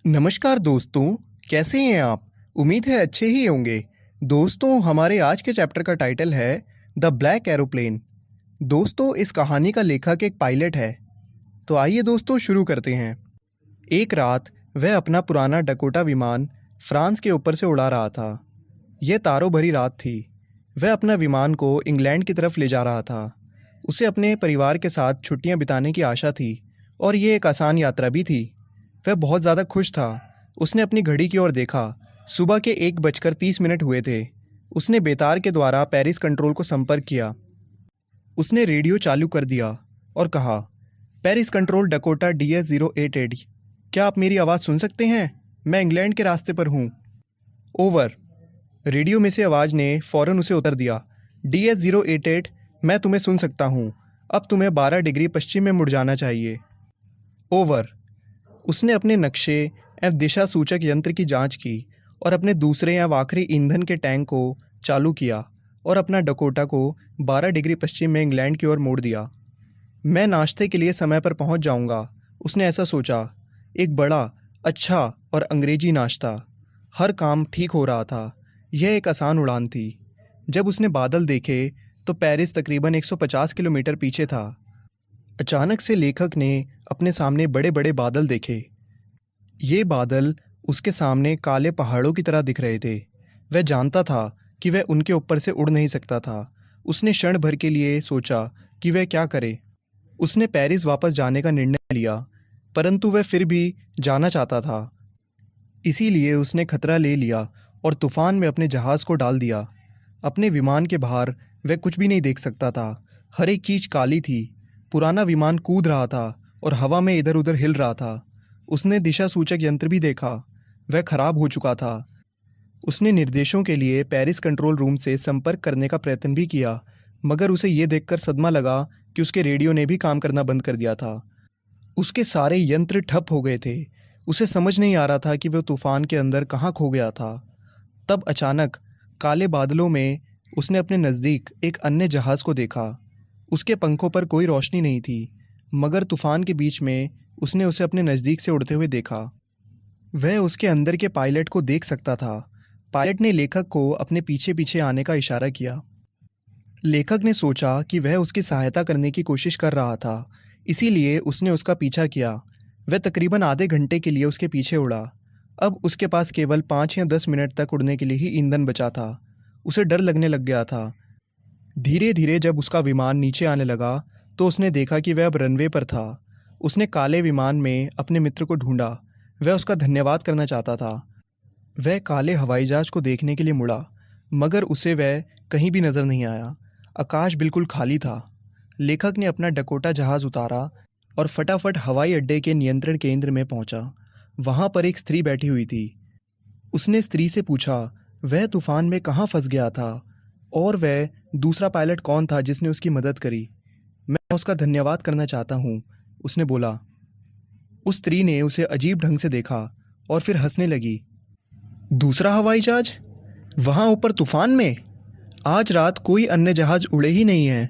नमस्कार दोस्तों, कैसे हैं आप? उम्मीद है अच्छे ही होंगे। दोस्तों, हमारे आज के चैप्टर का टाइटल है द ब्लैक एरोप्लेन। दोस्तों, इस कहानी का लेखक एक पायलट है। तो आइए दोस्तों शुरू करते हैं। एक रात वह अपना पुराना डकोटा विमान फ्रांस के ऊपर से उड़ा रहा था। यह तारों भरी रात थी। वह अपना विमान को इंग्लैंड की तरफ ले जा रहा था। उसे अपने परिवार के साथ छुट्टियां बिताने की आशा थी और ये एक आसान यात्रा भी थी। वह बहुत ज़्यादा खुश था। उसने अपनी घड़ी की ओर देखा। सुबह के 1:30 हुए थे। उसने बेतार के द्वारा पेरिस कंट्रोल को संपर्क किया। उसने रेडियो चालू कर दिया और कहा, पेरिस कंट्रोल डकोटा DS-088, क्या आप मेरी आवाज़ सुन सकते हैं? मैं इंग्लैंड के रास्ते पर हूँ। ओवर। रेडियो में से आवाज़ ने फ़ौरन उसे उत्तर दिया, DS-088, मैं तुम्हें सुन सकता हूँ। अब तुम्हें 12 डिग्री पश्चिम में मुड़ जाना चाहिए। ओवर। उसने अपने नक्शे एवं दिशा सूचक यंत्र की जांच की और अपने दूसरे या आखिरी ईंधन के टैंक को चालू किया और अपना डकोटा को 12 डिग्री पश्चिम में इंग्लैंड की ओर मोड़ दिया। मैं नाश्ते के लिए समय पर पहुंच जाऊंगा, उसने ऐसा सोचा। एक बड़ा, अच्छा और अंग्रेजी नाश्ता। हर काम ठीक हो रहा था। यह एक आसान उड़ान थी। जब उसने बादल देखे तो पेरिस तकरीबन 150 किलोमीटर पीछे था। अचानक से लेखक ने अपने सामने बड़े बड़े बादल देखे। ये बादल उसके सामने काले पहाड़ों की तरह दिख रहे थे। वह जानता था कि वह उनके ऊपर से उड़ नहीं सकता था। उसने क्षण भर के लिए सोचा कि वह क्या करे। उसने पेरिस वापस जाने का निर्णय लिया, परंतु वह फिर भी जाना चाहता था। इसीलिए उसने खतरा ले लिया और तूफान में अपने जहाज़ को डाल दिया। अपने विमान के बाहर वह कुछ भी नहीं देख सकता था। हर एक चीज़ काली थी। पुराना विमान कूद रहा था और हवा में इधर उधर हिल रहा था। उसने दिशा सूचक यंत्र भी देखा। वह खराब हो चुका था। उसने निर्देशों के लिए पेरिस कंट्रोल रूम से संपर्क करने का प्रयत्न भी किया, मगर उसे ये देखकर सदमा लगा कि उसके रेडियो ने भी काम करना बंद कर दिया था। उसके सारे यंत्र ठप हो गए थे। उसे समझ नहीं आ रहा था कि वह तूफान के अंदर कहाँ खो गया था। तब अचानक काले बादलों में उसने अपने नज़दीक एक अन्य जहाज़ को देखा। उसके पंखों पर कोई रोशनी नहीं थी, मगर तूफान के बीच में उसने उसे अपने नज़दीक से उड़ते हुए देखा। वह उसके अंदर के पायलट को देख सकता था। पायलट ने लेखक को अपने पीछे पीछे आने का इशारा किया। लेखक ने सोचा कि वह उसकी सहायता करने की कोशिश कर रहा था, इसीलिए उसने उसका पीछा किया। वह तकरीबन आधे घंटे के लिए उसके पीछे उड़ा। अब उसके पास केवल 5 या 10 मिनट तक उड़ने के लिए ही ईंधन बचा था। उसे डर लगने लग गया था। धीरे धीरे जब उसका विमान नीचे आने लगा तो उसने देखा कि वह अब रनवे पर था। उसने काले विमान में अपने मित्र को ढूंढा। वह उसका धन्यवाद करना चाहता था। वह काले हवाई जहाज को देखने के लिए मुड़ा, मगर उसे वह कहीं भी नज़र नहीं आया। आकाश बिल्कुल खाली था। लेखक ने अपना डकोटा जहाज़ उतारा और फटाफट हवाई अड्डे के नियंत्रण केंद्र में पहुंचा। वहां पर एक स्त्री बैठी हुई थी। उसने स्त्री से पूछा वह तूफान में कहाँ फंस गया था और वह दूसरा पायलट कौन था जिसने उसकी मदद करी। मैं उसका धन्यवाद करना चाहता हूँ, उसने बोला। उस स्त्री ने उसे अजीब ढंग से देखा और फिर हंसने लगी। दूसरा हवाई जहाज? वहाँ ऊपर तूफान में? आज रात कोई अन्य जहाज उड़े ही नहीं हैं।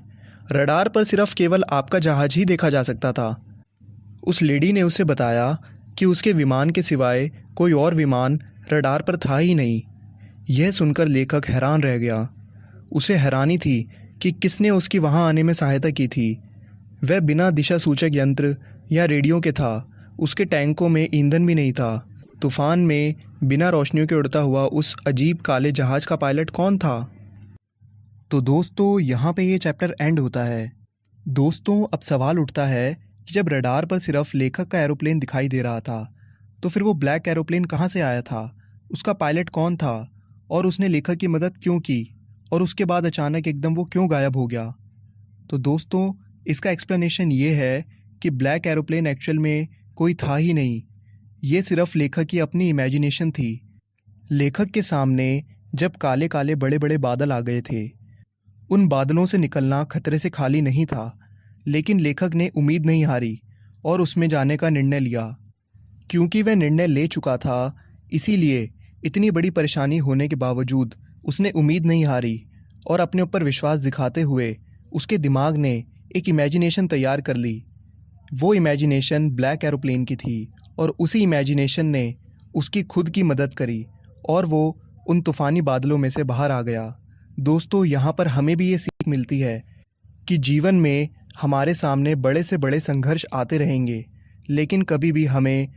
रडार पर सिर्फ केवल आपका जहाज ही देखा जा सकता था। उस लेडी ने उसे बताया कि उसके विमान के सिवाय कोई और विमान रडार पर था ही नहीं। यह सुनकर लेखक हैरान रह गया। उसे हैरानी थी कि किसने उसकी वहां आने में सहायता की थी। वह बिना दिशा सूचक यंत्र या रेडियो के था। उसके टैंकों में ईंधन भी नहीं था। तूफान में बिना रोशनियों के उड़ता हुआ उस अजीब काले जहाज का पायलट कौन था? तो दोस्तों, यहाँ पे ये चैप्टर एंड होता है। दोस्तों, अब सवाल उठता है कि जब रडार पर सिर्फ लेखक का एरोप्लेन दिखाई दे रहा था, तो फिर वो ब्लैक एरोप्लेन कहाँ से आया था? उसका पायलट कौन था? और उसने लेखक की मदद क्यों की? और उसके बाद अचानक एकदम वो क्यों गायब हो गया? तो दोस्तों, इसका एक्सप्लेनेशन ये है कि ब्लैक एरोप्लेन एक्चुअल में कोई था ही नहीं। ये सिर्फ लेखक की अपनी इमेजिनेशन थी। लेखक के सामने जब काले काले बड़े बड़े बादल आ गए थे, उन बादलों से निकलना खतरे से खाली नहीं था, लेकिन लेखक ने उम्मीद नहीं हारी और उसमें जाने का निर्णय लिया। क्योंकि वह निर्णय ले चुका था, इसीलिए इतनी बड़ी परेशानी होने के बावजूद उसने उम्मीद नहीं हारी और अपने ऊपर विश्वास दिखाते हुए उसके दिमाग ने एक इमेजिनेशन तैयार कर ली। वो इमेजिनेशन ब्लैक एरोप्लेन की थी और उसी इमेजिनेशन ने उसकी खुद की मदद करी और वो उन तूफ़ानी बादलों में से बाहर आ गया। दोस्तों, यहाँ पर हमें भी ये सीख मिलती है कि जीवन में हमारे सामने बड़े से बड़े संघर्ष आते रहेंगे, लेकिन कभी भी हमें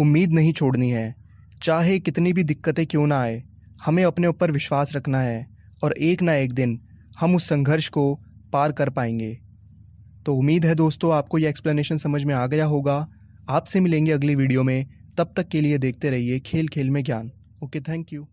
उम्मीद नहीं छोड़नी है। चाहे कितनी भी दिक्कतें क्यों ना आए, हमें अपने ऊपर विश्वास रखना है और एक ना एक दिन हम उस संघर्ष को पार कर पाएंगे। तो उम्मीद है दोस्तों आपको ये एक्सप्लेनेशन समझ में आ गया होगा। आपसे मिलेंगे अगली वीडियो में, तब तक के लिए देखते रहिए खेल खेल में ज्ञान। Okay, thank you.